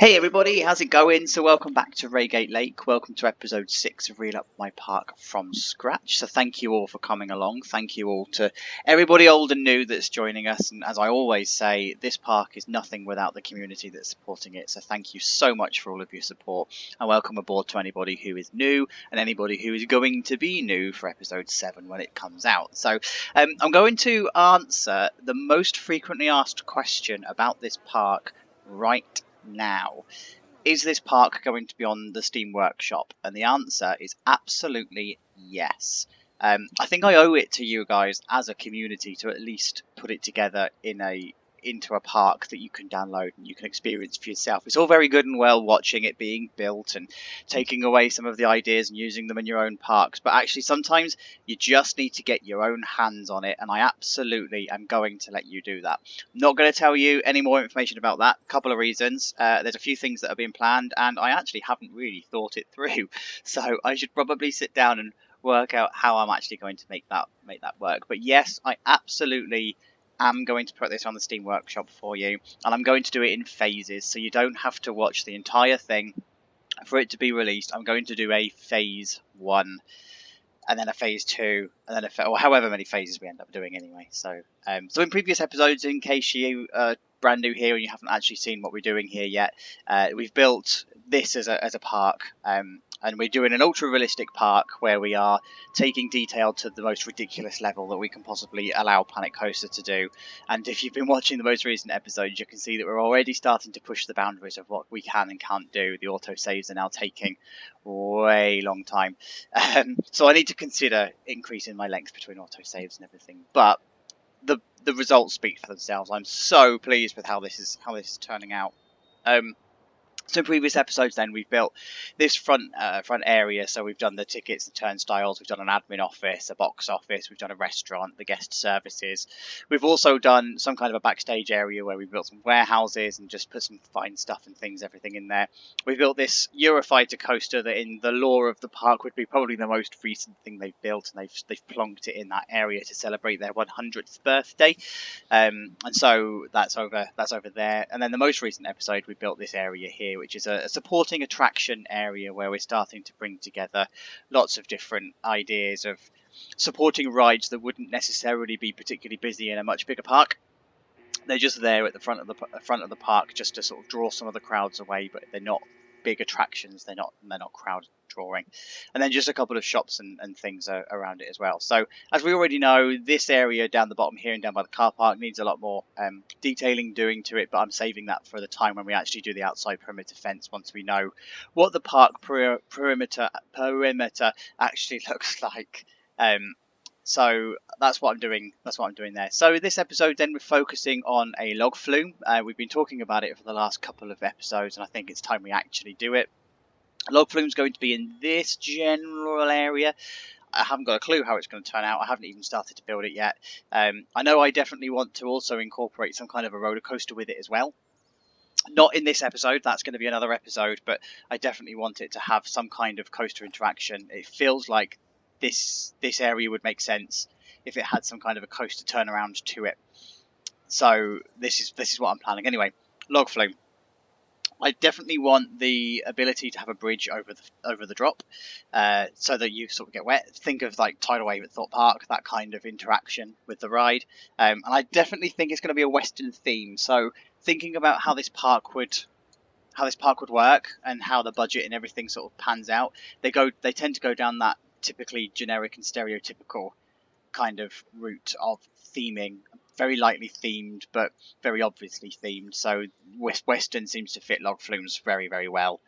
Hey everybody, how's it going? So welcome back to Reigate Lake. Welcome to episode 6 of Reel Up My Park from scratch. So thank you all for coming along. Thank you all to everybody old and new that's joining us. And as I always say, this park is nothing without the community that's supporting it. So thank you so much for all of your support. And welcome aboard to anybody who is new and anybody who is going to be new for episode 7 when it comes out. So I'm going to answer the most frequently asked question about this park right now. Is this park going to be on the Steam Workshop? And the answer is absolutely yes. I think I owe it to you guys as a community to at least put it together into a park that you can download and you can experience for yourself. It's all very good and well watching it being built and taking away some of the ideas and using them in your own parks, but actually sometimes you just need to get your own hands on it, and I absolutely am going to let you do that. I'm not going to tell you any more information about that. A couple of reasons. There's a few things that have been planned and I actually haven't really thought it through, so I should probably sit down and work out how I'm actually going to make that work. But yes, I absolutely am going to put this on the Steam Workshop for you, and I'm going to do it in phases, so you don't have to watch the entire thing for it to be released. I'm going to do a phase 1 and then a phase 2 and then or however many phases we end up doing anyway. So in previous episodes, in case you are brand new here and you haven't actually seen what we're doing here yet, we've built this as a park, and we're doing an ultra realistic park where we are taking detail to the most ridiculous level that we can possibly allow Planet Coaster to do. And if you've been watching the most recent episodes, you can see that we're already starting to push the boundaries of what we can and can't do. The autosaves are now taking way long time, so I need to consider increasing my length between autosaves and everything, but the results speak for themselves. I'm so pleased with how this is turning out. So in previous episodes then, we've built this front area. So we've done the tickets, the turnstiles, we've done an admin office, a box office, we've done a restaurant, the guest services. We've also done some kind of a backstage area where we built some warehouses and just put some fine stuff and things, everything in there. We built this Eurofighter coaster that in the lore of the park would be probably the most recent thing they've built, and they've plonked it in that area to celebrate their 100th birthday. And so that's over there. And then the most recent episode, we built this area here, which is a supporting attraction area where we're starting to bring together lots of different ideas of supporting rides that wouldn't necessarily be particularly busy in a much bigger park. They're just there at the front of the park just to sort of draw some of the crowds away, but they're not big attractions. They're not crowd drawing. And then just a couple of shops and things around it as well. So as we already know, this area down the bottom here and down by the car park needs a lot more detailing doing to it, but I'm saving that for the time when we actually do the outside perimeter fence, once we know what the park perimeter actually looks like. So that's what I'm doing. There. So this episode, then, we're focusing on a log flume. We've been talking about it for the last couple of episodes, and I think it's time we actually do it. Log flume is going to be in this general area. I haven't got a clue how it's going to turn out. I haven't even started to build it yet. I know I definitely want to also incorporate some kind of a roller coaster with it as well. Not in this episode, that's going to be another episode, but I definitely want it to have some kind of coaster interaction. It feels like this area would make sense if it had some kind of a coaster turnaround to it. So this is what I'm planning. Anyway, log flume. I definitely want the ability to have a bridge over the drop, so that you sort of get wet. Think of like Tidal Wave at Thorpe Park, that kind of interaction with the ride. And I definitely think it's going to be a Western theme. So thinking about how this park would work and how the budget and everything sort of pans out, they tend to go down that typically generic and stereotypical kind of route of theming. Very lightly themed, but very obviously themed. So Western seems to fit log flumes very, very well.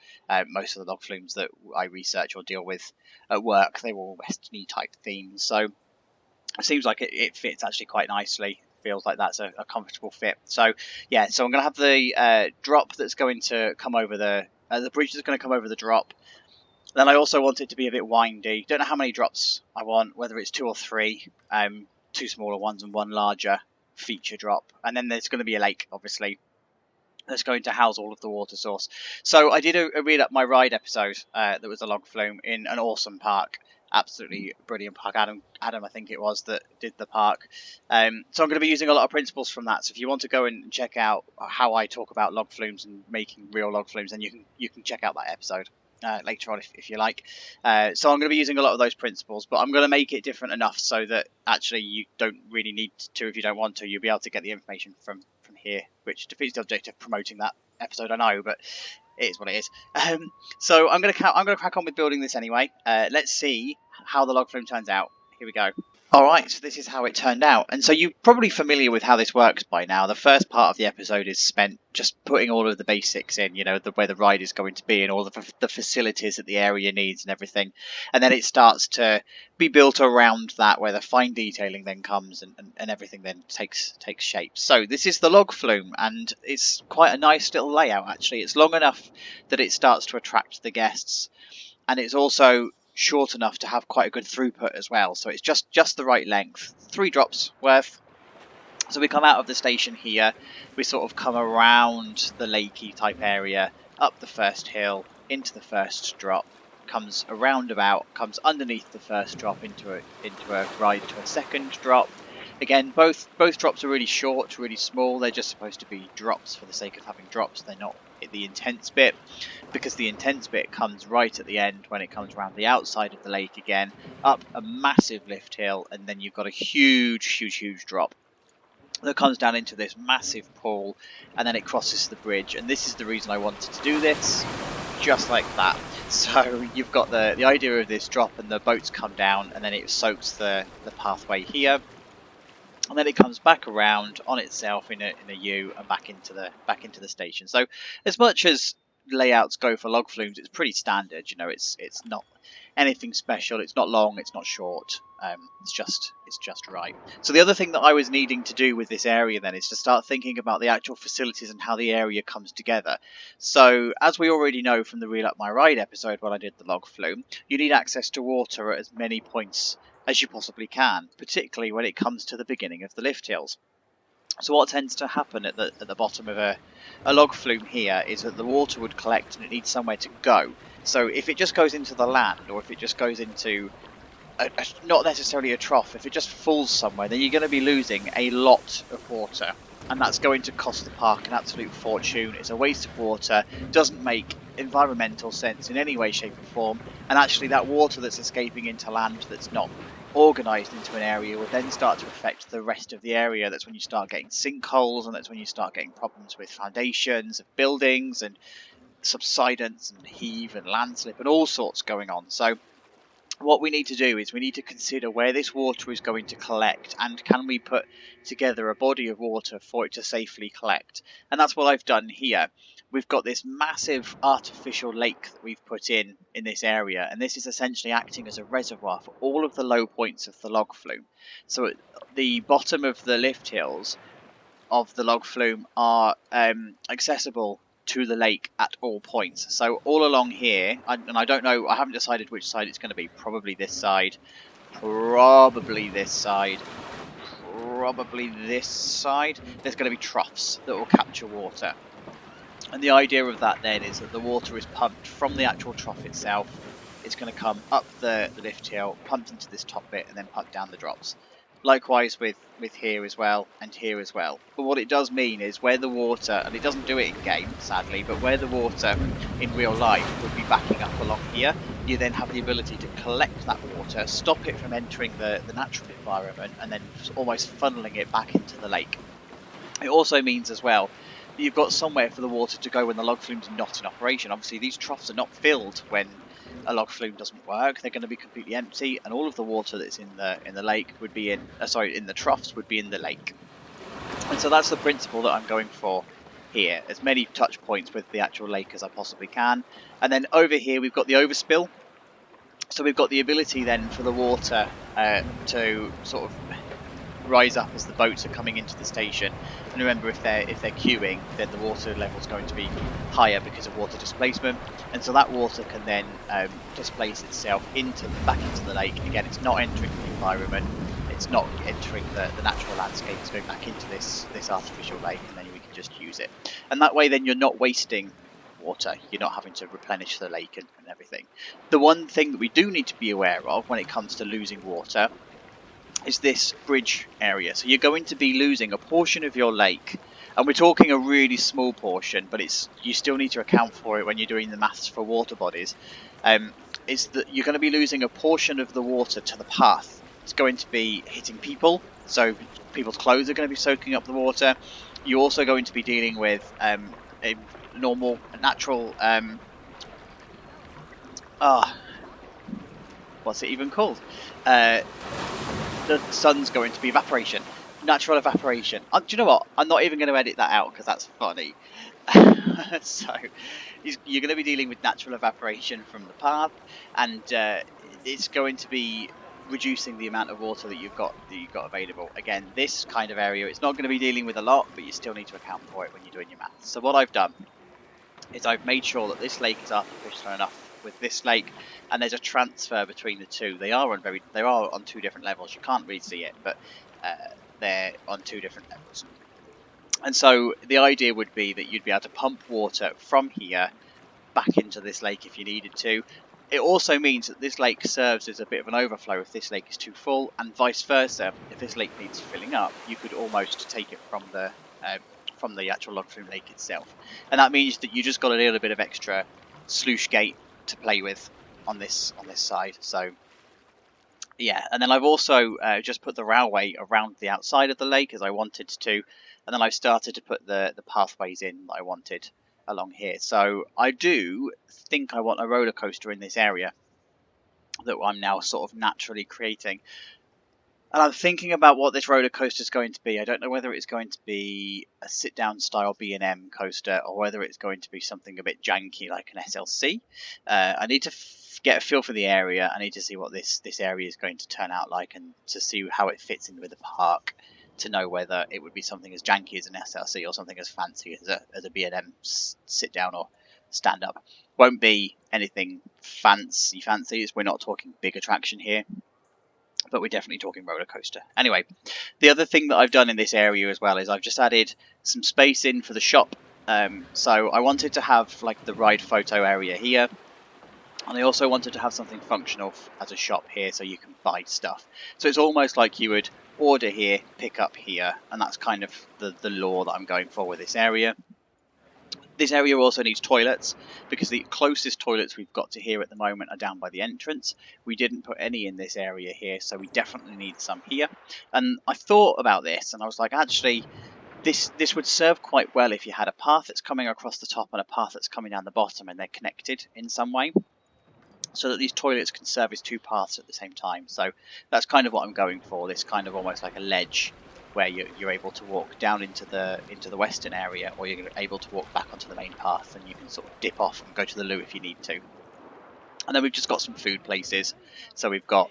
Most of the log flumes that I research or deal with at work, they were all Westerny type themes. So it seems like it fits actually quite nicely. Feels like that's a comfortable fit. So yeah, so I'm going to have the drop that's going to come over the bridge that's going to come over the drop. Then I also want it to be a bit windy. Don't know how many drops I want, whether it's 2 or 3. 2 smaller ones and 1 larger feature drop, and then there's going to be a lake, obviously, that's going to house all of the water source. So I did a Read Up My Ride episode that was a log flume in an awesome park, absolutely brilliant park. Adam, I think it was, that did the park. So I'm going to be using a lot of principles from that. So if you want to go and check out how I talk about log flumes and making real log flumes, then you can check out that episode later on if you like. So I'm going to be using a lot of those principles, but I'm going to make it different enough so that actually you don't really need to if you don't want to. You'll be able to get the information from here, which defeats the objective of promoting that episode, I know, but it is what it is. So I'm going to crack on with building this anyway. Let's see how the log flume turns out. Here we go. Alright, so this is how it turned out. And so you're probably familiar with how this works by now. The first part of the episode is spent just putting all of the basics in, where the ride is going to be and all the facilities that the area needs and everything. And then it starts to be built around that, where the fine detailing then comes and everything then takes shape. So this is the log flume, and it's quite a nice little layout actually. It's long enough that it starts to attract the guests, and it's also short enough to have quite a good throughput as well. So it's just the right length, 3 drops worth. So we come out of the station here, we sort of come around the lakey type area, up the first hill, into the first drop, comes a roundabout, comes underneath the first drop into a ride to a second drop. Again, both drops are really short, really small. They're just supposed to be drops for the sake of having drops. They're not the intense bit, because the intense bit comes right at the end when it comes around the outside of the lake again, up a massive lift hill, and then you've got a huge drop that comes down into this massive pool, and then it crosses the bridge. And this is the reason I wanted to do this, just like that. So you've got the idea of this drop, and the boats come down, and then it soaks the pathway here, and then it comes back around on itself in a U and back into the station. So as much as layouts go for log flumes, it's pretty standard. It's not anything special. It's not long. It's not short. It's just right. So the other thing that I was needing to do with this area then is to start thinking about the actual facilities and how the area comes together. So as we already know from the Reel Up My Ride episode when I did the log flume, you need access to water at as many points as you possibly can, particularly when it comes to the beginning of the lift hills. So what tends to happen at the bottom of a log flume here is that the water would collect and it needs somewhere to go. So if it just goes into the land, or if it just goes into not necessarily a trough, if it just falls somewhere, then you're going to be losing a lot of water, and that's going to cost the park an absolute fortune. It's a waste of water, doesn't make environmental sense in any way, shape or form, and actually that water that's escaping into land that's not organised into an area will then start to affect the rest of the area. That's when you start getting sinkholes, and that's when you start getting problems with foundations of buildings and subsidence and heave and landslip and all sorts going on. So what we need to do is we need to consider where this water is going to collect, and can we put together a body of water for it to safely collect. And that's what I've done here. We've got this massive artificial lake that we've put in this area, and this is essentially acting as a reservoir for all of the low points of the log flume. So at the bottom of the lift hills of the log flume are accessible to the lake at all points. So all along here, and I don't know, I haven't decided which side it's going to be. Probably this side, probably this side, probably this side. There's going to be troughs that will capture water. And the idea of that then is that the water is pumped from the actual trough itself. It's going to come up the lift hill, pumped into this top bit, and then pumped down the drops. Likewise with here as well, and here as well. But what it does mean is where the water, and it doesn't do it in game sadly, but where the water in real life would be backing up along here, you then have the ability to collect that water, stop it from entering the natural environment, and then almost funneling it back into the lake. It also means as well you've got somewhere for the water to go when the log flume's not in operation. Obviously these troughs are not filled when a log flume doesn't work. They're going to be completely empty, and all of the water that's in the lake would be in the troughs would be in the lake. And so that's the principle that I'm going for here, as many touch points with the actual lake as I possibly can. And then over here we've got the overspill, so we've got the ability then for the water to sort of rise up as the boats are coming into the station. And remember, if they're queuing, then the water level is going to be higher because of water displacement, and so that water can then displace itself back into the lake. Again, it's not entering the environment, it's not entering the natural landscape, it's going back into this artificial lake, and then we can just use it. And that way then you're not wasting water. You're not having to replenish the lake and everything. The one thing that we do need to be aware of when it comes to losing water is this bridge area. So you're going to be losing a portion of your lake, and we're talking a really small portion, but you still need to account for it when you're doing the maths for water bodies. Is that you're going to be losing a portion of the water to the path. It's going to be hitting people, so people's clothes are going to be soaking up the water. You're also going to be dealing with a natural what's it even called? The sun's going to be evaporation, natural evaporation. Do you know what? I'm not even going to edit that out because that's funny. So you're going to be dealing with natural evaporation from the path, and it's going to be reducing the amount of water that you've got available. Again, this kind of area, it's not going to be dealing with a lot, but you still need to account for it when you're doing your maths. So what I've done is I've made sure that this lake is artificial enough with this lake, and there's a transfer between the two. They are on two different levels. You can't really see it, but they're on two different levels. And so the idea would be that you'd be able to pump water from here back into this lake if you needed to. It also means that this lake serves as a bit of an overflow if this lake is too full, and vice versa. If this lake needs filling up, you could almost take it from the actual Log Flume lake itself. And that means that you just got a little bit of extra sluice gate to play with on this side. So yeah, and then I've also just put the railway around the outside of the lake as I wanted to, and then I've started to put the pathways in that I wanted along here. So I do think I want a roller coaster in this area that I'm now sort of naturally creating. And I'm thinking about what this roller coaster is going to be. I don't know whether it's going to be a sit-down style B&M coaster or whether it's going to be something a bit janky like an SLC. I need to get a feel for the area. I need to see what this area is going to turn out like, and to see how it fits in with the park, to know whether it would be something as janky as an SLC or something as fancy as a B&M sit-down or stand-up. Won't be anything fancy. We're not talking big attraction here, but we're definitely talking roller coaster. Anyway, the other thing that I've done in this area as well is I've just added some space in for the shop. So I wanted to have like the ride photo area here, and I also wanted to have something functional as a shop here so you can buy stuff. So it's almost like you would order here, pick up here, and that's kind of the law that I'm going for with this area. This area also needs toilets, because the closest toilets we've got to here at the moment are down by the entrance. We didn't put any in this area here, so we definitely need some here. And I thought about this, and I was like, actually, this would serve quite well if you had a path that's coming across the top and a path that's coming down the bottom, and they're connected in some way, so that these toilets can service two paths at the same time. So that's kind of what I'm going for, this kind of almost like a ledge where you're able to walk down into the western area, or you're able to walk back onto the main path, and you can sort of dip off and go to the loo if you need to. And then we've just got some food places. So we've got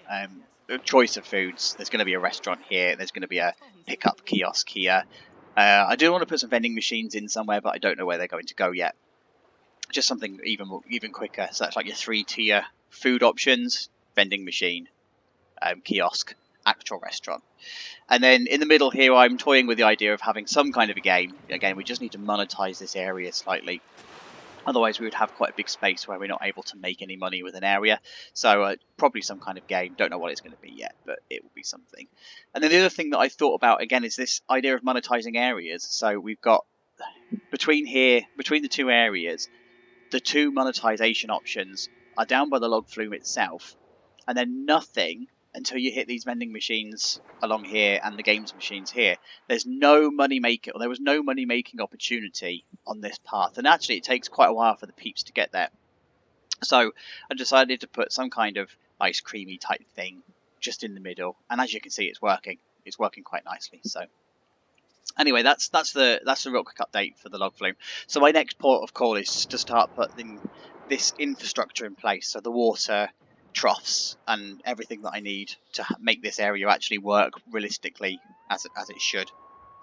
a choice of foods. There's going to be a restaurant here. There's going to be a pickup kiosk here. I do want to put some vending machines in somewhere, but I don't know where they're going to go yet. Just something even quicker. So that's like your 3-tier food options: vending machine, kiosk, actual restaurant. And then in the middle here, I'm toying with the idea of having some kind of a game. Again, we just need to monetize this area slightly. Otherwise, we would have quite a big space where we're not able to make any money with an area. So probably some kind of game. Don't know what it's going to be yet, but it will be something. And then the other thing that I thought about, again, is this idea of monetizing areas. So we've got between the two areas, the two monetization options are down by the Log Flume itself, and then nothing until you hit these vending machines along here and the games machines here. There's no money making, or there was no money making opportunity on this path, and actually it takes quite a while for the peeps to get there. So I decided to put some kind of ice creamy type thing just in the middle, and as you can see, it's working quite nicely. So anyway, that's the real quick update for the Log Flume. So my next port of call is to start putting this infrastructure in place, so the water troughs and everything that I need to make this area actually work realistically as it should.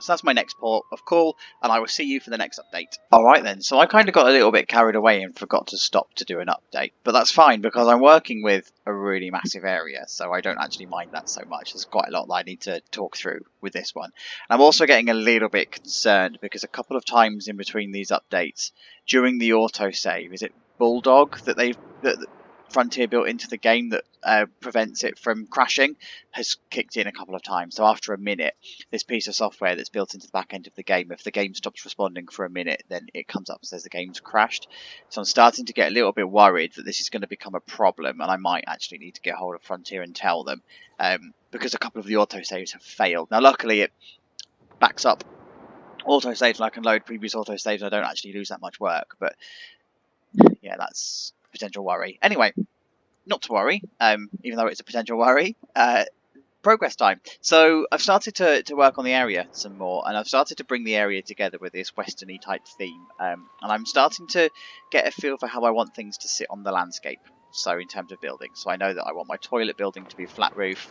So that's my next port of call, and I will see you for the next update. Alright then, so I kind of got a little bit carried away and forgot to stop to do an update. But that's fine, because I'm working with a really massive area, so I don't actually mind that so much. There's quite a lot that I need to talk through with this one. And I'm also getting a little bit concerned, because a couple of times in between these updates, during the autosave, is it Bulldog that Frontier built into the game that prevents it from crashing, has kicked in a couple of times. So after a minute, this piece of software that's built into the back end of the game, if the game stops responding for a minute, then it comes up and says the game's crashed. So I'm starting to get a little bit worried that this is going to become a problem, and I might actually need to get hold of Frontier and tell them, because a couple of the autosaves have failed. Now luckily it backs up autosaves, and I can load previous autosaves and I don't actually lose that much work, but yeah, that's a potential worry. Anyway, not to worry, even though it's a potential worry. Progress time. So I've started to work on the area some more, and I've started to bring the area together with this westerny type theme, and I'm starting to get a feel for how I want things to sit on the landscape. So in terms of building, so I know that I want my toilet building to be flat roof.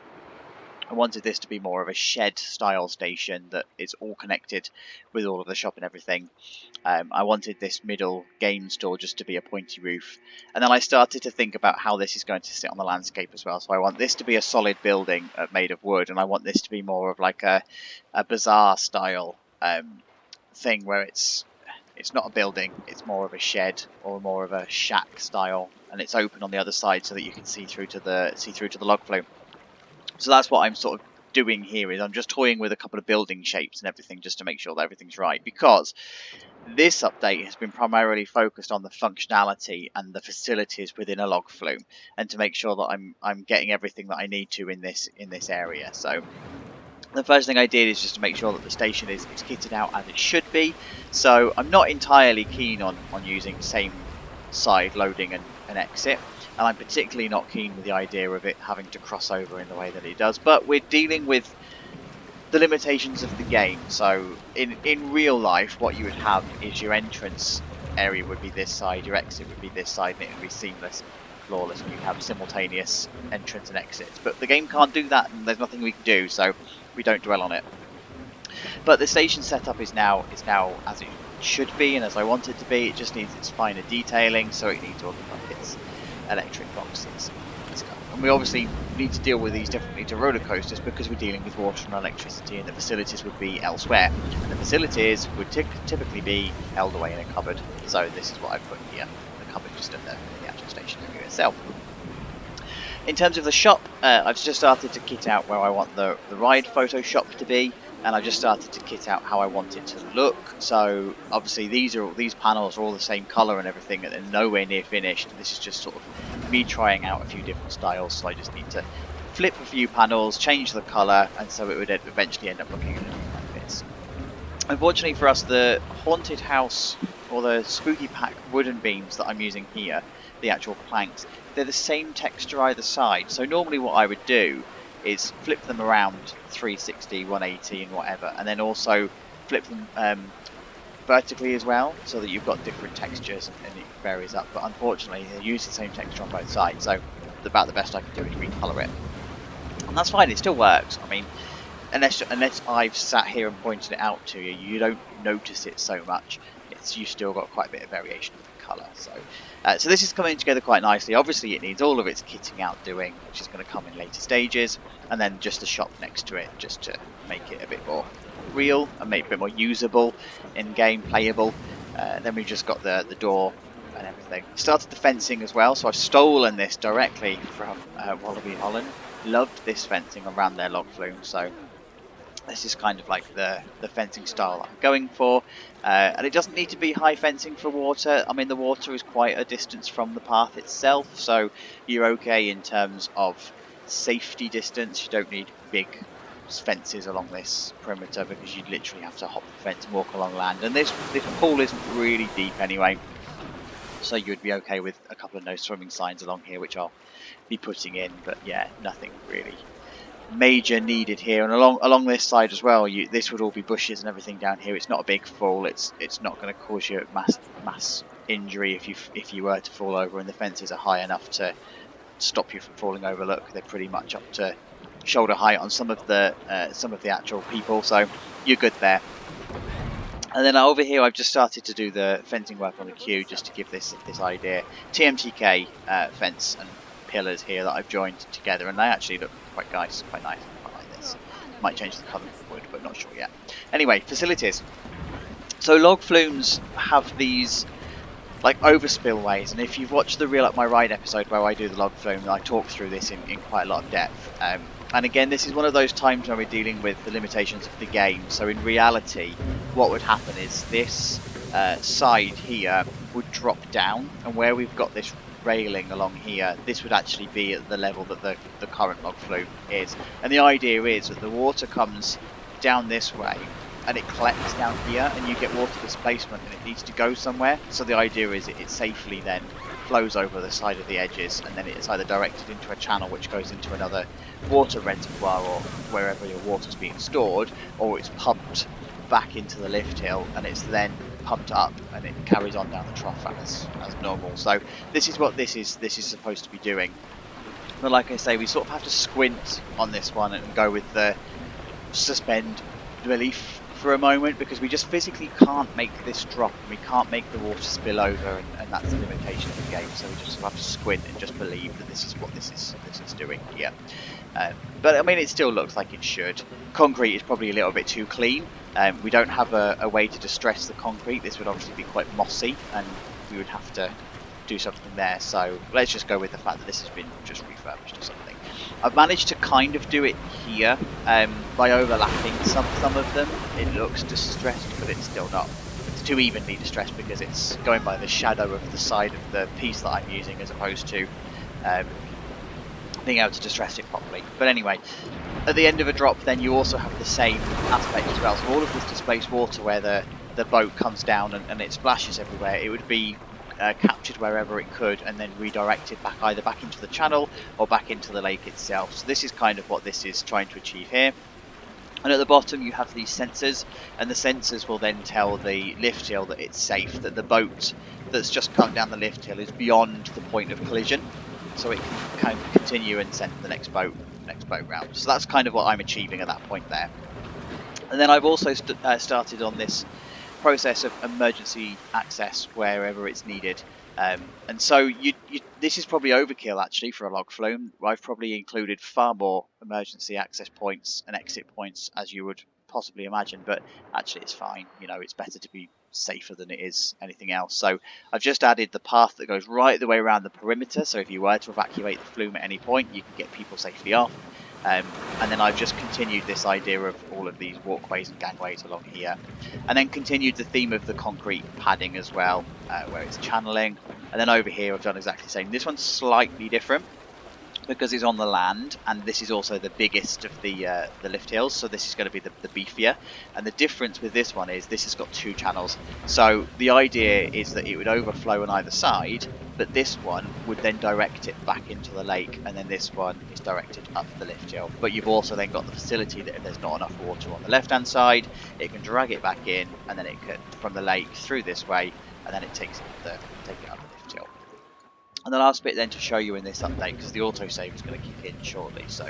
I wanted this to be more of a shed style station that is all connected with all of the shop and everything. I wanted this middle game store just to be a pointy roof, and then I started to think about how this is going to sit on the landscape as well. So I want this to be a solid building made of wood, and I want this to be more of like a bazaar style thing where it's not a building, it's more of a shed or more of a shack style, and it's open on the other side so that you can see through to the log flume. So that's what I'm sort of doing here, is I'm just toying with a couple of building shapes and everything just to make sure that everything's right, because this update has been primarily focused on the functionality and the facilities within a log flume, and to make sure that I'm getting everything that I need to in this area. So the first thing I did is just to make sure that the station is kitted out as it should be. So I'm not entirely keen on using same side loading and exit, and I'm particularly not keen with the idea of it having to cross over in the way that it does, but we're dealing with the limitations of the game. So in real life, what you would have is your entrance area would be this side, your exit would be this side, and it would be seamless, flawless, and you'd have simultaneous entrance and exits. But the game can't do that, and there's nothing we can do, so we don't dwell on it. But the station setup is now as it should be, and as I want it to be. It just needs its finer detailing, so it needs all the buckets, electric boxes, and we obviously need to deal with these differently to roller coasters, because we're dealing with water and electricity, and the facilities would be elsewhere, and the facilities would typically be held away in a cupboard. So this is what I've put here, the cupboard just under the actual station area itself. In terms of the shop, I've just started to kit out where I want the ride photo shop to be, and I've just started to kit out how I want it to look. So obviously these panels are all the same colour and everything, and they're nowhere near finished. This is just sort of me trying out a few different styles, so I just need to flip a few panels, change the colour, and so it would eventually end up looking like this. Unfortunately for us, the haunted house, or the spooky pack wooden beams that I'm using here, the actual planks, they're the same texture either side. So normally what I would do is flip them around 360, 180 and whatever, and then also flip them vertically as well, so that you've got different textures and it varies up. But unfortunately they use the same texture on both sides, so about the best I can do is recolour it. And that's fine, it still works. I mean, unless I've sat here and pointed it out to you, you don't notice it so much. You've still got quite a bit of variation of the colour. So this is coming together quite nicely. Obviously it needs all of its kitting out doing, which is going to come in later stages, and then just the shop next to it, just to make it a bit more real and make it a bit more usable in game, playable. Then we've just got the door and everything. Started the fencing as well, so I've stolen this directly from Wallaby Holland. Loved this fencing around their log flume, so this is kind of like the fencing style I'm going for, and it doesn't need to be high fencing for water. I mean, the water is quite a distance from the path itself, so you're okay in terms of safety distance. You don't need big fences along this perimeter, because you'd literally have to hop the fence and walk along land, and this pool isn't really deep anyway, so you'd be okay with a couple of no swimming signs along here, which I'll be putting in. But yeah, nothing really major needed here. And along this side as well, this would all be bushes and everything down here. It's not a big fall. It's not going to cause you mass injury if you were to fall over, and the fences are high enough to stop you from falling over. Look, they're pretty much up to shoulder height on some of the actual people, so you're good there. And then over here, I've just started to do the fencing work on the queue just to give this idea. TMTK fence and pillars here that I've joined together, and they actually look quite nice. Quite like this. Might change the colour of the wood, but not sure yet. Anyway, facilities. So log flumes have these like overspillways, and if you've watched the Reel Up My Ride episode where I do the log flume, I talk through this in quite a lot of depth. And again, this is one of those times when we're dealing with the limitations of the game. So in reality, what would happen is this side here would drop down, and where we've got this railing along here, this would actually be at the level that the current log flume is. And the idea is that the water comes down this way and it collects down here, and you get water displacement and it needs to go somewhere. So the idea is it safely then flows over the side of the edges, and then it's either directed into a channel which goes into another water reservoir or wherever your water's being stored, or it's pumped back into the lift hill and it's then pumped up and it carries on down the trough as normal. So this is what this is supposed to be doing. But like I say, we sort of have to squint on this one and go with the suspend belief for a moment, because we just physically can't make this drop and we can't make the water spill over, and that's the limitation of the game. So we just have to squint and just believe that this is what this is doing here. But I mean, it still looks like it should. Concrete is probably a little bit too clean. We don't have a way to distress the concrete. This would obviously be quite mossy and we would have to do something there. So let's just go with the fact that this has been just refurbished or something. I've managed to kind of do it here by overlapping some of them. It looks distressed, but it's still not. It's too evenly distressed because it's going by the shadow of the side of the piece that I'm using, as opposed to being able to distress it properly. But anyway, at the end of a drop, then you also have the same aspect as well. So all of this displaced water where the boat comes down and it splashes everywhere, it would be captured wherever it could and then redirected either back into the channel or back into the lake itself. So this is kind of what this is trying to achieve here. And at the bottom you have these sensors, and the sensors will then tell the lift hill that it's safe, that the boat that's just come down the lift hill is beyond the point of collision, so it can kind of continue and send the next boat round. So that's kind of what I'm achieving at that point there. And then I've also started on this process of emergency access wherever it's needed, and so this is probably overkill actually for a log flume. I've probably included far more emergency access points and exit points as you would possibly imagine, but actually it's fine. You know, it's better to be safer than it is anything else. So I've just added the path that goes right the way around the perimeter, so if you were to evacuate the flume at any point, you can get people safely off. And then I've just continued this idea of all of these walkways and gangways along here, and then continued the theme of the concrete padding as well, where it's channeling. And then over here I've done exactly the same. This one's slightly different because it's on the land, and this is also the biggest of the lift hills, so this is going to be the beefier. And the difference with this one is this has got two channels, so the idea is that it would overflow on either side, but this one would then direct it back into the lake, and then this one is directed up the lift hill. But you've also then got the facility that if there's not enough water on the left hand side, it can drag it back in, and then it can from the lake through this way, and then it takes it up the lift hill. And the last bit then to show you in this update, because the autosave is going to kick in shortly, so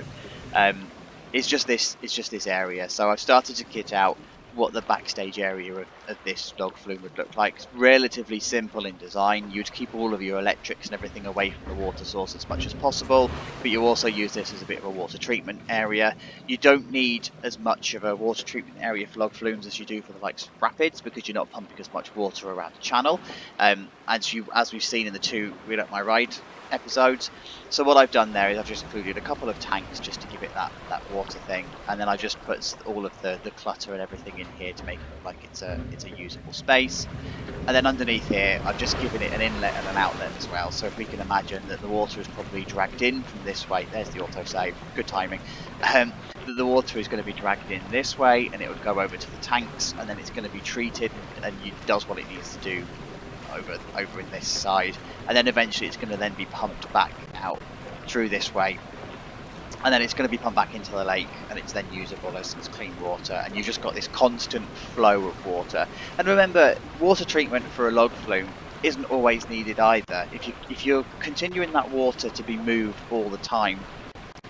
it's just this area. So I've started to kit out what the backstage area of this log flume would look like. It's relatively simple in design. You'd keep all of your electrics and everything away from the water source as much as possible, but you also use this as a bit of a water treatment area. You don't need as much of a water treatment area for log flumes as you do for the likes of rapids, because you're not pumping as much water around the channel, as we've seen in the two Reel Up My Ride episodes. So what I've done there is I've just included a couple of tanks just to give it that water thing, and then I just put all of the clutter and everything in here to make it look like it's a usable space. And then underneath here I've just given it an inlet and an outlet as well, so if we can imagine that the water is probably dragged in from this way, there's the autosave, good timing, the water is going to be dragged in this way, and it would go over to the tanks, and then it's going to be treated and it does what it needs to do over in this side, and then eventually it's going to then be pumped back out through this way, and then it's going to be pumped back into the lake, and it's then usable as clean water, and you've just got this constant flow of water. And remember, water treatment for a log flume isn't always needed either. If you're continuing that water to be moved all the time,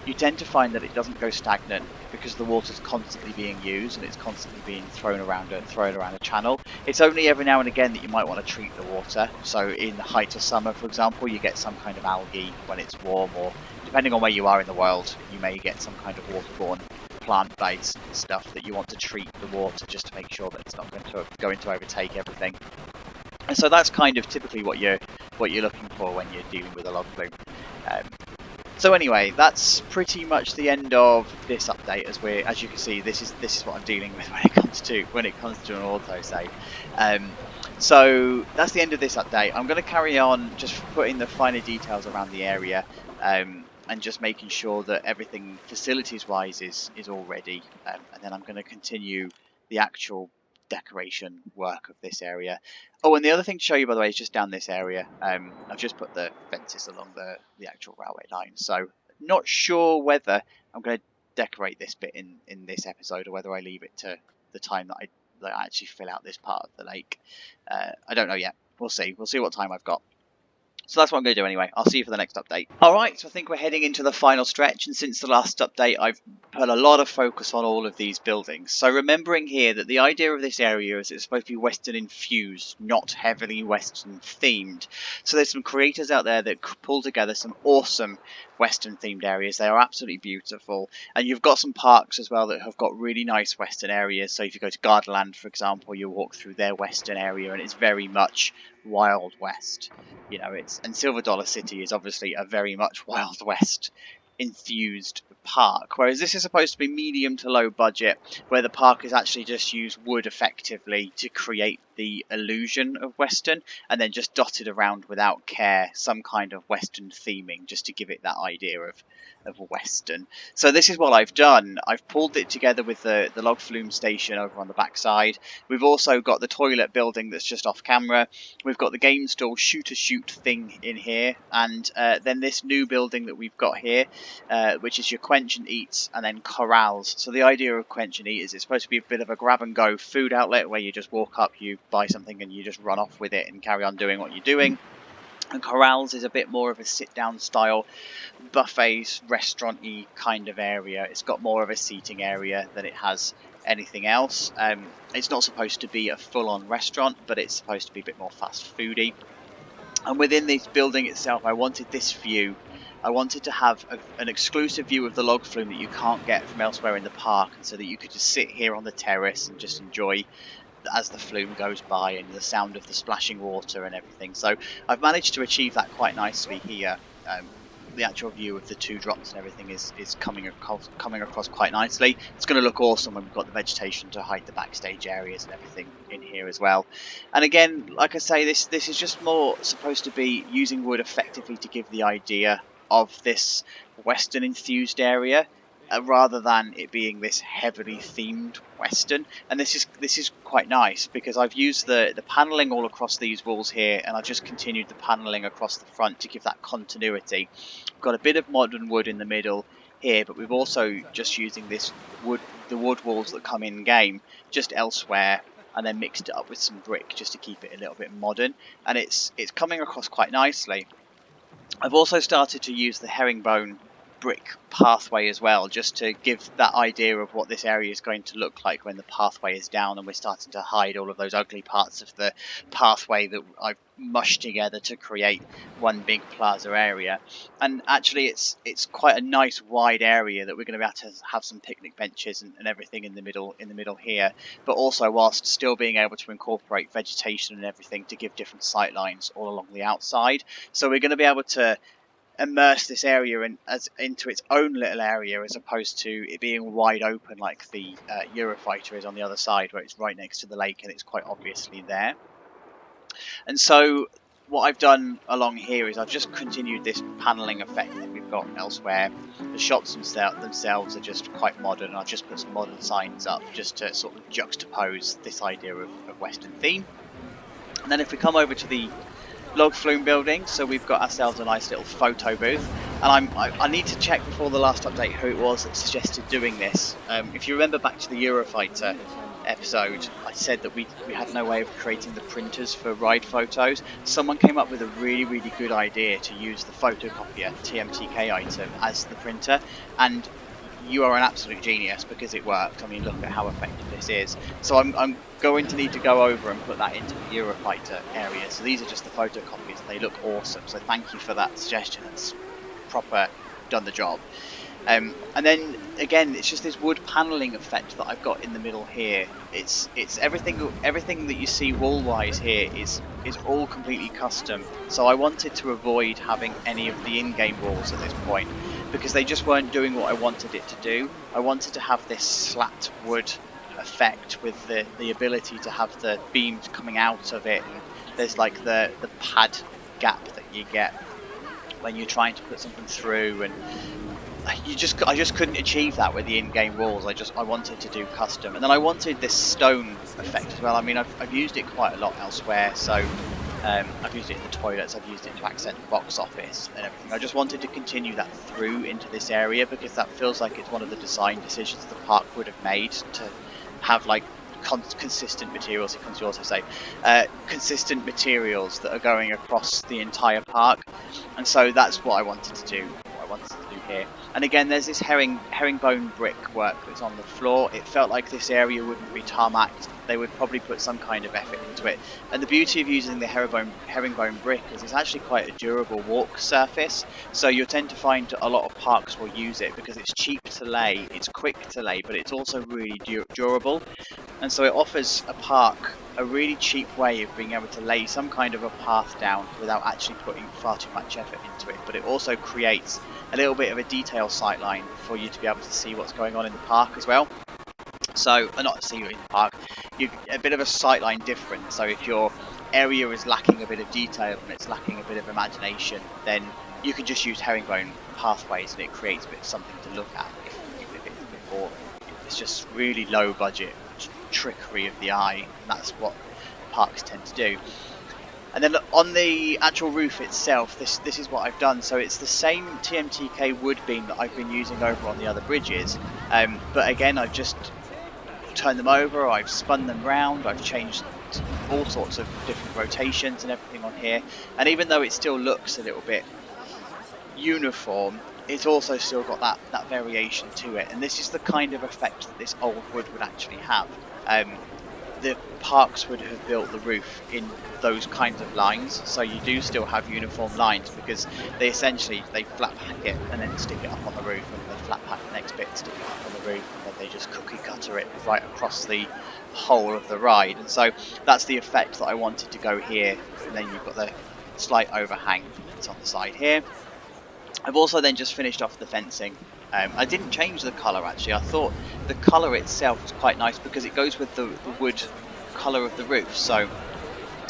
you tend to find that it doesn't go stagnant because the water's constantly being used and it's constantly being thrown around a channel. It's only every now and again that you might want to treat the water. So in the height of summer, for example, you get some kind of algae when it's warm, or depending on where you are in the world, you may get some kind of waterborne plant-based stuff that you want to treat the water just to make sure that it's not going to overtake everything. And so that's kind of typically what you're looking for when you're dealing with a log flume. So anyway, that's pretty much the end of this update. As you can see, this is what I'm dealing with when it comes to an autosave. So that's the end of this update. I'm going to carry on just putting the finer details around the area, and just making sure that everything facilities-wise is all ready. And then I'm going to continue the actual decoration work of this area. Oh, and the other thing to show you, by the way, is just down this area. I've just put the fences along the actual railway line, so not sure whether I'm going to decorate this bit in this episode or whether I leave it to the time that I actually fill out this part of the lake. I don't know yet. We'll see what time I've got. So that's what I'm going to do anyway. I'll see you for the next update. Alright, so I think we're heading into the final stretch, and since the last update I've put a lot of focus on all of these buildings. So remembering here that the idea of this area is it's supposed to be Western infused, not heavily Western themed. So there's some creators out there that pull together some awesome Western themed areas. They are absolutely beautiful, and you've got some parks as well that have got really nice Western areas. So if you go to Gardaland, for example, you walk through their Western area and it's very much Wild West. You know, and Silver Dollar City is obviously a very much Wild West infused park, whereas this is supposed to be medium to low budget, where the park is actually just used wood effectively to create the illusion of Western, and then just dotted around without care some kind of Western theming just to give it that idea of Western. So this is what I've done. I've pulled it together with the Log Flume station over on the backside. We've also got the toilet building that's just off camera. We've got the game stall shoot thing in here, and then this new building that we've got here, which is your quench and eats and then corrals. So the idea of quench and eat is it's supposed to be a bit of a grab and go food outlet where you just walk up, you buy something and you just run off with it and carry on doing what you're doing. And corrals is a bit more of a sit down style buffets, restaurant-y kind of area. It's got more of a seating area than it has anything else. It's not supposed to be a full-on restaurant, but it's supposed to be a bit more fast foody. And within this building itself, I wanted this view. I wanted to have an exclusive view of the log flume that you can't get from elsewhere in the park, and so that you could just sit here on the terrace and just enjoy as the flume goes by and the sound of the splashing water and everything. So I've managed to achieve that quite nicely here. The actual view of the two drops and everything is coming across quite nicely. It's going to look awesome when we've got the vegetation to hide the backstage areas and everything in here as well. And again, like I say, this is just more supposed to be using wood effectively to give the idea of this Western infused area, rather than it being this heavily themed Western. And this is quite nice because I've used the panelling all across these walls here, and I've just continued the panelling across the front to give that continuity. We've got a bit of modern wood in the middle here, but we've also just using the wood walls that come in game just elsewhere, and then mixed it up with some brick just to keep it a little bit modern, and it's coming across quite nicely. I've also started to use the herringbone brick pathway as well, just to give that idea of what this area is going to look like when the pathway is down and we're starting to hide all of those ugly parts of the pathway that I've mushed together to create one big plaza area. And actually it's quite a nice wide area that we're going to be able to have some picnic benches and everything in the middle here, but also whilst still being able to incorporate vegetation and everything to give different sight lines all along the outside. So we're going to be able to immerse this area into its own little area, as opposed to it being wide open like the Eurofighter is on the other side, where it's right next to the lake and it's quite obviously there. And so what I've done along here is I've just continued this panelling effect that we've got elsewhere. The shops themselves are just quite modern. I've just put some modern signs up just to sort of juxtapose this idea of Western theme. And then if we come over to the Log Flume building, so we've got ourselves a nice little photo booth, and I need to check before the last update who it was that suggested doing this. If you remember back to the Eurofighter, episode, I said that we had no way of creating the printers for ride photos. Someone came up with a really good idea to use the photocopier TMTK item as the printer, and you are an absolute genius because it worked. I mean, look at how effective this is. So I'm going to need to go over and put that into the Eurofighter area. So these are just the photocopies and they look awesome. So thank you for that suggestion. That's proper done the job. And then again, it's just this wood paneling effect that I've got in the middle here. It's everything that you see wall wise here is all completely custom. So I wanted to avoid having any of the in-game walls at this point because they just weren't doing what I wanted it to do. I wanted to have this slat wood effect with the ability to have the beams coming out of it, and there's like the pad gap that you get when you're trying to put something through, and I just couldn't achieve that with the in-game walls. I wanted to do custom, and then I wanted this stone effect as well. I mean, I've used it quite a lot elsewhere, so I've used it in the toilets, I've used it to accent the box office and everything. I just wanted to continue that through into this area because that feels like it's one of the design decisions the park would have made, to have like consistent materials. It comes to also say consistent materials that are going across the entire park, and so that's what I wanted to do. Here. And again, there's this herringbone brick work that's on the floor. It felt like this area wouldn't be tarmacked. They would probably put some kind of effort into it. And the beauty of using the herringbone brick is it's actually quite a durable walk surface. So you'll tend to find a lot of parks will use it because it's cheap to lay, it's quick to lay, but it's also really durable. And so it offers a park a really cheap way of being able to lay some kind of a path down without actually putting far too much effort into it. But it also creates a little bit of a detail sightline for you to be able to see what's going on in the park as well. So, not see you in the park, a bit of a sightline difference. So if your area is lacking a bit of detail and it's lacking a bit of imagination, then you can just use herringbone pathways and it creates a bit of something to look at, even if it's a bit boring. It's just really low budget trickery of the eye, and that's what parks tend to do. And then on the actual roof itself, this is what I've done. So it's the same TMTK wood beam that I've been using over on the other bridges, but again I've just turned them over, I've spun them round, I've changed all sorts of different rotations and everything on here, and even though it still looks a little bit uniform, it's also still got that variation to it, and this is the kind of effect that this old wood would actually have. The parks would have built the roof in those kinds of lines, so you do still have uniform lines because they essentially flat pack it and then stick it up on the roof, and they flat pack the next bit, stick it up on the roof, and then they just cookie cutter it right across the whole of the ride. And so that's the effect that I wanted to go here. And then you've got the slight overhang that's on the side here. I've also then just finished off the fencing. I didn't change the colour actually. I thought the colour itself was quite nice because it goes with the wood colour of the roof. So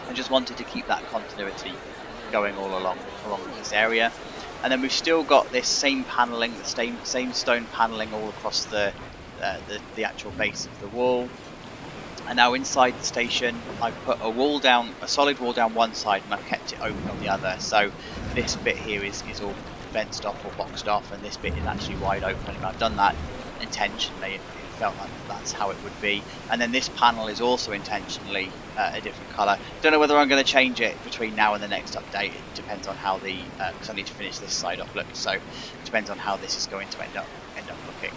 I just wanted to keep that continuity going all along this area. And then we've still got this same paneling, the same stone paneling all across the actual base of the wall. And now inside the station, I've put a solid wall down one side, and I've kept it open on the other. So this bit here is all fenced off or boxed off, and this bit is actually wide open. And I've done that intentionally. It felt like that's how it would be. And then this panel is also intentionally a different colour. Don't know whether I'm going to change it between now and the next update. It depends on how because I need to finish this side off. So it depends on how this is going to end up looking.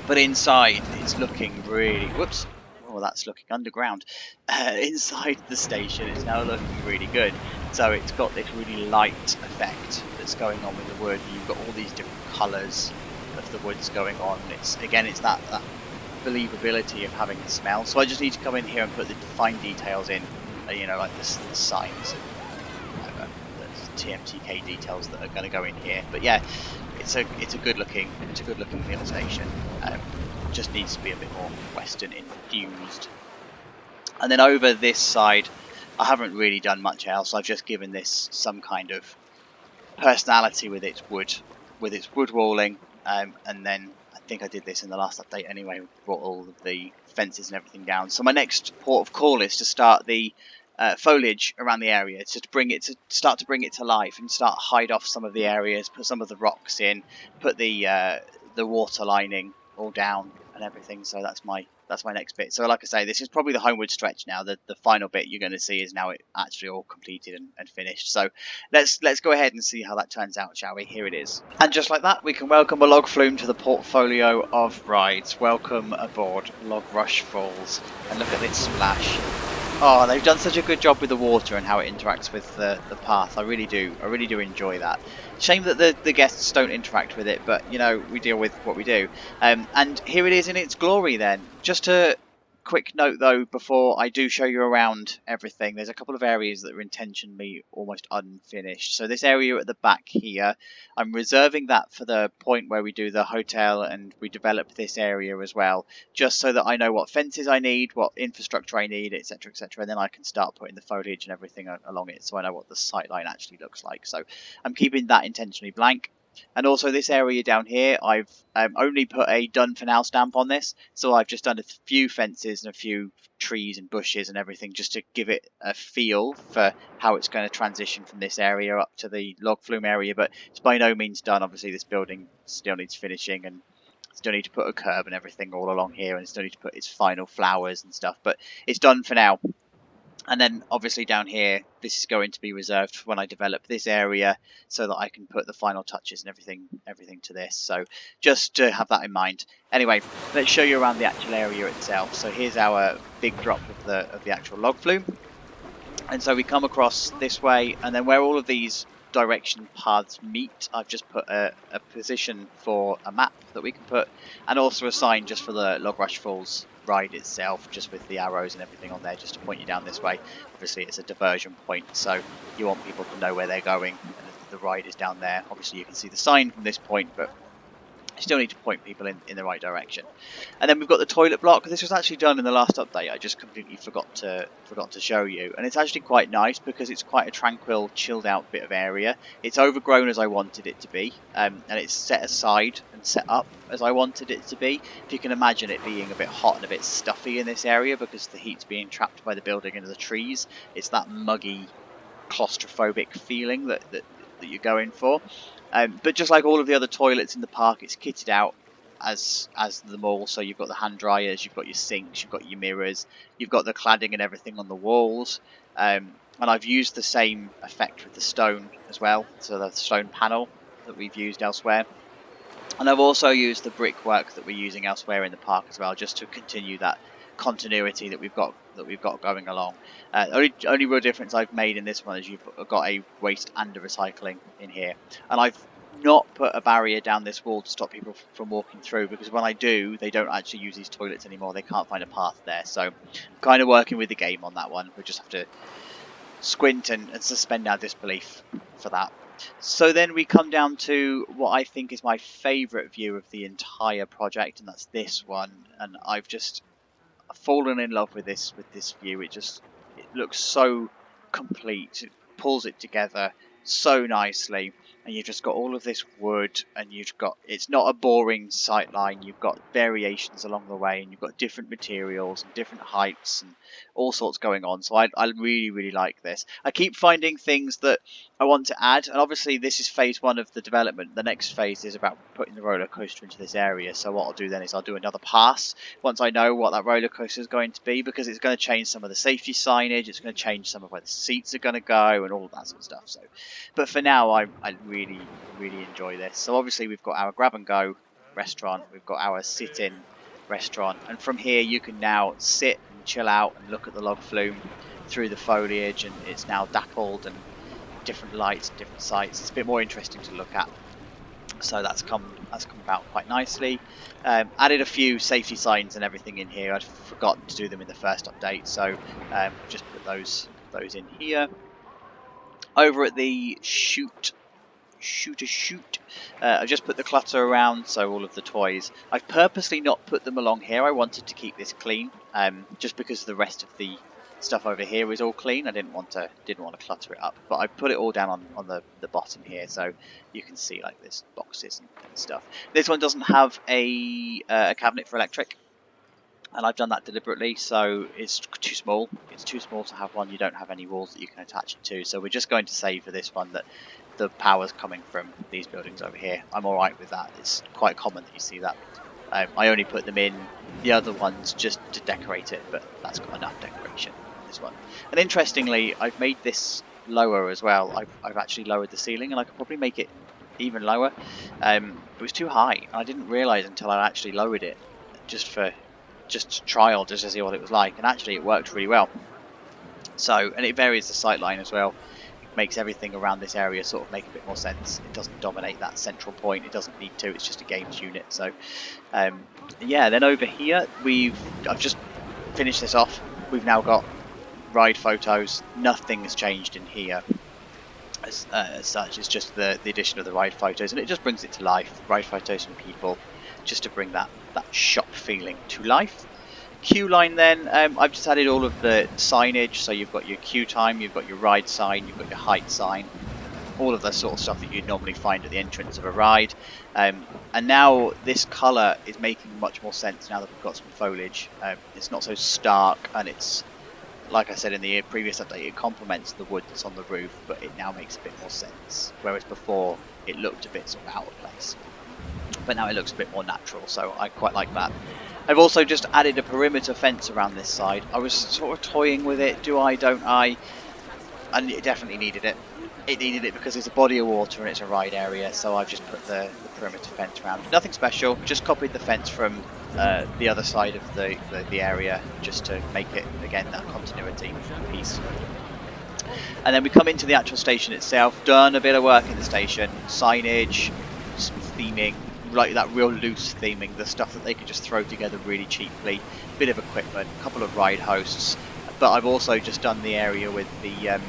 But inside, it's looking really. Whoops. Oh, that's looking underground. Inside the station, it's now looking really good. So it's got this really light effect that's going on with the wood. You've got all these different colours of the woods going on. It's that believability of having the smell. So I just need to come in here and put the fine details in, like the signs and the TMTK details that are going to go in here. But yeah, it's a good looking little station. Just needs to be a bit more Western infused. And then over this side, I haven't really done much else. I've just given this some kind of personality with its wood walling, and then I think I did this in the last update anyway. Brought all of the fences and everything down. So my next port of call is to start the foliage around the area, to start to bring it to life and start hide off some of the areas, put some of the rocks in, put the water lining all down and everything. So that's my next bit. So like I say, this is probably the homeward stretch now. The final bit you're going to see is now it actually all completed and finished. So let's go ahead and see how that turns out, shall we? Here it is. And just like that, we can welcome a Log Flume to the portfolio of rides. Welcome aboard Logrush Falls, and look at this splash. Oh, they've done such a good job with the water and how it interacts with the path. I really do enjoy that. Shame that the guests don't interact with it, but you know, we deal with what we do. And here it is in its glory then. Just a quick note though, before I do show you around everything, there's a couple of areas that are intentionally almost unfinished. So this area at the back here, I'm reserving that for the point where we do the hotel and we develop this area as well, just so that I know what fences I need, what infrastructure I need, etc, etc, and then I can start putting the foliage and everything along it, so I know what the sightline actually looks like. So I'm keeping that intentionally blank. And also this area down here, I've only put a done for now stamp on this, so I've just done a few fences and a few trees and bushes and everything just to give it a feel for how it's going to transition from this area up to the Log Flume area, but it's by no means done. Obviously this building still needs finishing, and still need to put a curb and everything all along here, and still need to put its final flowers and stuff, but it's done for now. And then obviously down here, this is going to be reserved for when I develop this area, so that I can put the final touches and everything to this. So just to have that in mind. Anyway, let's show you around the actual area itself. So here's our big drop of the actual Log Flume. And so we come across this way, and then where all of these direction paths meet, I've just put a position for a map that we can put, and also a sign just for the Logrush Falls ride itself, just with the arrows and everything on there, just to point you down this way. Obviously it's a diversion point, so you want people to know where they're going, and the ride is down there. Obviously you can see the sign from this point, but you still need to point people in the right direction. And then we've got the toilet block. This was actually done in the last update. I just completely forgot to show you, and it's actually quite nice because it's quite a tranquil, chilled out bit of area. It's overgrown as I wanted it to be, and it's set aside and set up as I wanted it to be. If you can imagine it being a bit hot and a bit stuffy in this area because the heat's being trapped by the building and the trees, it's that muggy, claustrophobic feeling that you're going for. But just like all of the other toilets in the park, it's kitted out as them all. So you've got the hand dryers, you've got your sinks, you've got your mirrors, you've got the cladding and everything on the walls. And I've used the same effect with the stone as well, so the stone panel that we've used elsewhere. And I've also used the brickwork that we're using elsewhere in the park as well, just to continue that continuity that we've got going along. Only real difference I've made in this one is you've got a waste and a recycling in here, and I've not put a barrier down this wall to stop people from walking through, because when I do, they don't actually use these toilets anymore. They can't find a path there, so I'm kind of working with the game on that one. We just have to squint and suspend our disbelief for that. So then we come down to what I think is my favourite view of the entire project, and that's this one. And I've just fallen in love with this view. It looks so complete. It pulls it together so nicely, and you've just got all of this wood, and it's not a boring sight line. You've got variations along the way, and you've got different materials and different heights and all sorts going on. So I really like this. I keep finding things that I want to add, and obviously this is phase 1 of the development. The next phase is about putting the roller coaster into this area. So what I'll do then is I'll do another pass once I know what that roller coaster is going to be, because it's going to change some of the safety signage, it's going to change some of where the seats are going to go and all of that sort of stuff. So, but for now, I really enjoy this. So obviously we've got our grab and go restaurant, we've got our sit-in restaurant, and from here you can now sit and chill out and look at the Log Flume through the foliage, and it's now dappled and different lights and different sights. It's a bit more interesting to look at. So that's come about quite nicely. Added a few safety signs and everything in here. I'd forgotten to do them in the first update, so just put those in here. Over at the shoot, I've just put the clutter around, so all of the toys. I've purposely not put them along here. I wanted to keep this clean, just because the rest of the stuff over here is all clean. I didn't want to clutter it up, but I put it all down on the bottom here, so you can see like this boxes and stuff. This one doesn't have a cabinet for electric, and I've done that deliberately, so it's too small. It's too small to have one. You don't have any walls that you can attach it to, so we're just going to say for this one that the power's coming from these buildings over here. I'm alright with that. It's quite common that you see that I only put them in the other ones just to decorate it, but that's got enough decoration in this one. And interestingly, I've made this lower as well. I've actually lowered the ceiling, and I could probably make it even lower. It was too high, and I didn't realise until I actually lowered it, just to trial, just to see what it was like, and actually it worked really well. So, and it varies the sight line as well. It makes everything around this area sort of make a bit more sense. It doesn't dominate that central point. It doesn't need to. It's just a games unit. So, yeah. Then over here, I've just finished this off. We've now got ride photos. Nothing has changed in here as such. It's just the addition of the ride photos, and it just brings it to life. Ride photos from people, just to bring that shop feeling to life. Queue line then, I've just added all of the signage, so you've got your queue time, you've got your ride sign, you've got your height sign, all of the sort of stuff that you'd normally find at the entrance of a ride. And now this colour is making much more sense now that we've got some foliage. It's not so stark, and it's, like I said in the previous update, it complements the wood that's on the roof, but it now makes a bit more sense, whereas before it looked a bit sort of out of place. But now it looks a bit more natural, so I quite like that. I've also just added a perimeter fence around this side. I was sort of toying with it, do I, don't I? And it definitely needed it. It needed it because it's a body of water and it's a ride area, so I've just put the perimeter fence around. Nothing special, just copied the fence from the other side of the area, just to make it, again, that continuity piece. And then we come into the actual station itself, done a bit of work in the station, signage, some theming, like that real loose theming, the stuff that they can just throw together really cheaply, bit of equipment, a couple of ride hosts, but I've also just done the area with the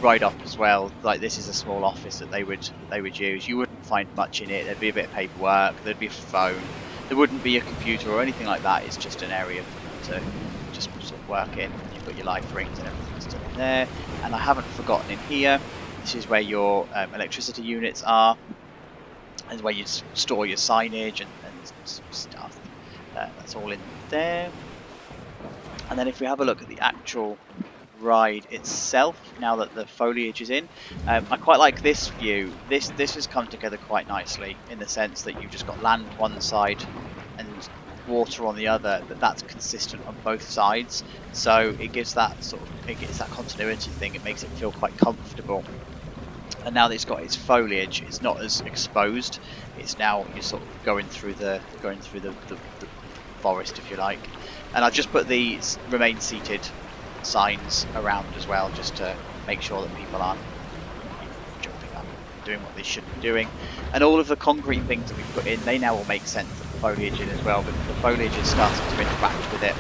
ride up as well. Like, this is a small office that they would use. You wouldn't find much in it. There'd be a bit of paperwork, there'd be a phone, there wouldn't be a computer or anything like that. It's just an area for them to just sort of work in. You've got your life rings and everything still in there, and I haven't forgotten in here, this is where your electricity units are, and where you store your signage and stuff. That's all in there. And then if we have a look at the actual ride itself, now that the foliage is in, I quite like this view. This has come together quite nicely, in the sense that you've just got land one side and water on the other, but that's consistent on both sides. So it gives that continuity thing. It makes it feel quite comfortable. And now that it's got its foliage, it's not as exposed. It's now you're sort of going through the forest, if you like. And I've just put the remain seated signs around as well, just to make sure that people aren't jumping up, doing what they shouldn't be doing. And all of the concrete things that we put in, they now will make sense of the foliage in as well, because the foliage is starting to interact with it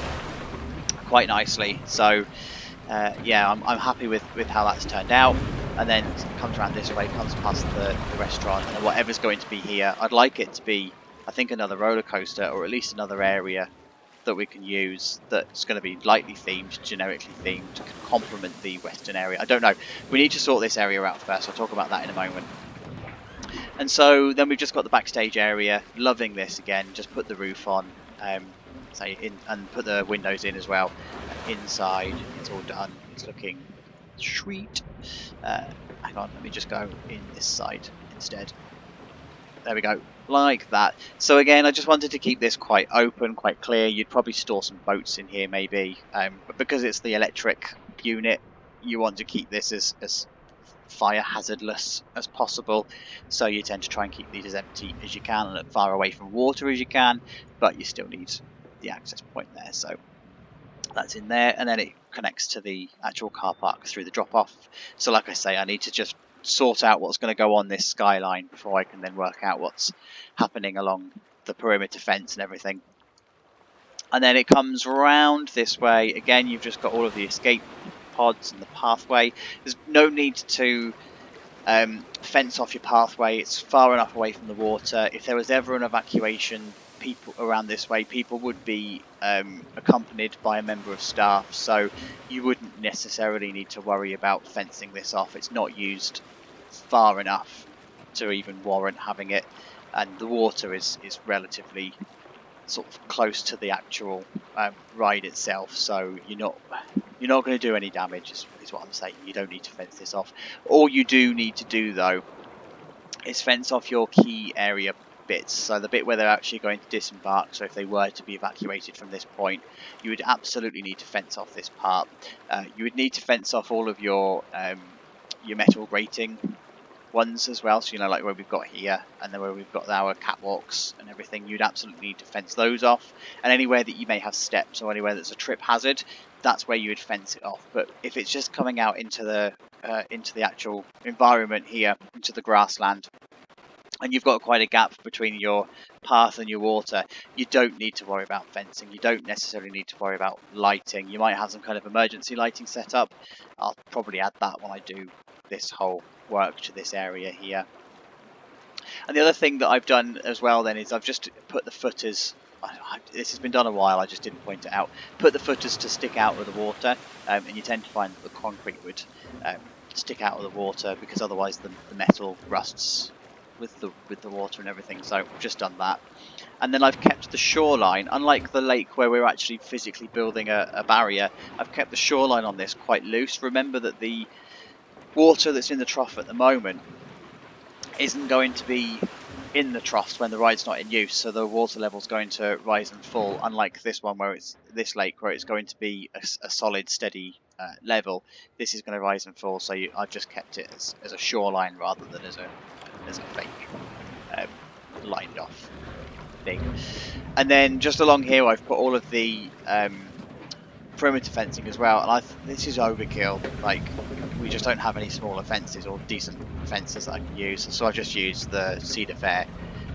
quite nicely. So yeah, I'm happy with how that's turned out. And then it comes around this way, comes past the restaurant, and whatever's going to be here, I'd like it to be, I think, another roller coaster, or at least another area that we can use that's going to be lightly themed, generically themed, can complement the western area. I don't know. We need to sort this area out first. I'll talk about that in a moment. And so then we've just got the backstage area. Loving this again. Just put the roof on, and put the windows in as well. Inside, it's all done. It's looking sweet. Hang on, let me just go in this side instead. There we go, like that. So again, I just wanted to keep this quite open, quite clear. You'd probably store some boats in here maybe, but because it's the electric unit, you want to keep this as fire hazardless as possible. So you tend to try and keep these as empty as you can and as far away from water as you can, but you still need the access point there. So that's in there, and then it connects to the actual car park through the drop-off. So like I say, I need to just sort out what's going to go on this skyline before I can then work out what's happening along the perimeter fence and everything. And then it comes round this way. Again, you've just got all of the escape pods and the pathway. There's no need to fence off your pathway. It's far enough away from the water. If there was ever an evacuation people around this way, people would be accompanied by a member of staff, so you wouldn't necessarily need to worry about fencing this off. It's not used far enough to even warrant having it, and the water is relatively sort of close to the actual ride itself, so you're not going to do any damage, is what I'm saying. You don't need to fence this off. All you do need to do though is fence off your key area bits. So the bit where they're actually going to disembark, so if they were to be evacuated from this point, you would absolutely need to fence off this part. You would need to fence off all of your metal grating ones as well, so like where we've got here and then where we've got our catwalks and everything, you'd absolutely need to fence those off. And anywhere that you may have steps or anywhere that's a trip hazard, that's where you would fence it off. But if it's just coming out into the actual environment here, into the grassland, and you've got quite a gap between your path and your water, you don't need to worry about fencing. You don't necessarily need to worry about lighting. You might have some kind of emergency lighting set up. I'll probably add that when I do this whole work to this area here. And the other thing that I've done as well then is I've just put the footers, this has been done a while, I just didn't point it out, put the footers to stick out of the water, and you tend to find that the concrete would stick out of the water because otherwise the metal rusts with the water and everything. So I've just done that. And then I've kept the shoreline, unlike the lake where we're actually physically building a barrier, I've kept the shoreline on this quite loose. Remember that the water that's in the trough at the moment isn't going to be in the troughs when the ride's not in use, so the water level's going to rise and fall, unlike this one where it's this lake where it's going to be a solid steady level. This is going to rise and fall, so I've just kept it as a shoreline rather than as a fake lined off thing. And then just along here I've put all of the perimeter fencing as well, and this is overkill. Like, we just don't have any smaller fences or decent fences that I can use, so I've just used the Cedar Fair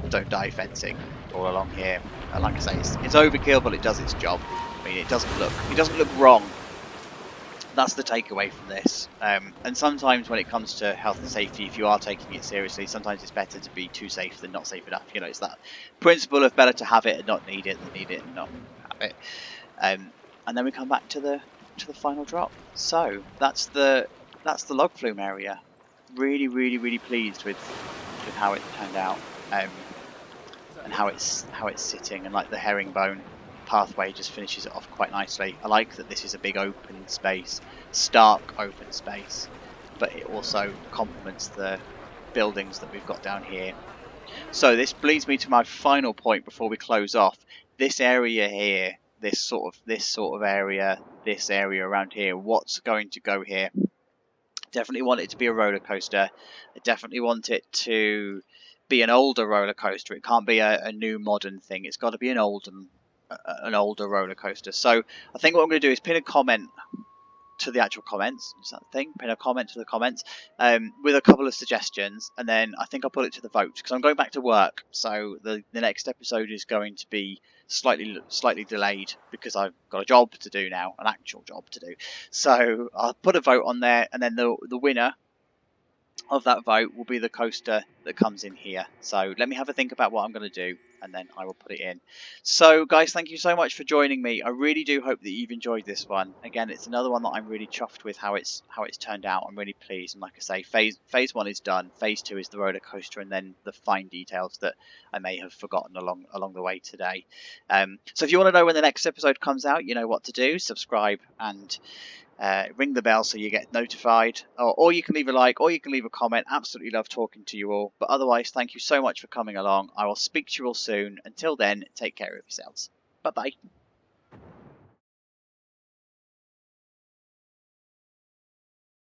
don't die fencing all along here. And like I say, it's overkill, but it does its job. I mean, it doesn't look wrong. That's the takeaway from this. And sometimes when it comes to health and safety, if you are taking it seriously, sometimes it's better to be too safe than not safe enough. It's that principle of better to have it and not need it than need it and not have it. And then we come back to the final drop. So that's the Log Flume area. Really, really, really pleased with how it turned out, and how it's sitting, and like the herringbone pathway just finishes it off quite nicely. I like that this is a big open space, stark open space, but it also complements the buildings that we've got down here. So this leads me to my final point before we close off. This area here, this sort of area, this area around here, what's going to go here? Definitely want it to be a roller coaster. I definitely want it to be an older roller coaster. It can't be a new modern thing. It's got to be an older roller coaster. So I think what I'm going to do is pin a comment to the actual comments. Is that the thing? Pin a comment to the comments with a couple of suggestions, and then I think I'll put it to the vote because I'm going back to work. So the next episode is going to be slightly delayed because I've got a job to do now, an actual job to do. So I'll put a vote on there, and then the winner of that vote will be the coaster that comes in here. So let me have a think about what I'm going to do, and then I will put it in. So guys, thank you so much for joining me. I really do hope that you've enjoyed this one. Again, it's another one that I'm really chuffed with how it's turned out. I'm really pleased, and like I say, phase 1 is done. Phase 2 is the roller coaster, and then the fine details that I may have forgotten along the way today. So if you want to know when the next episode comes out, you know what to do. Subscribe and ring the bell so you get notified, or you can leave a like, or you can leave a comment. Absolutely love talking to you all. But otherwise, thank you so much for coming along. I will speak to you all soon. Until then, take care of yourselves. Bye bye.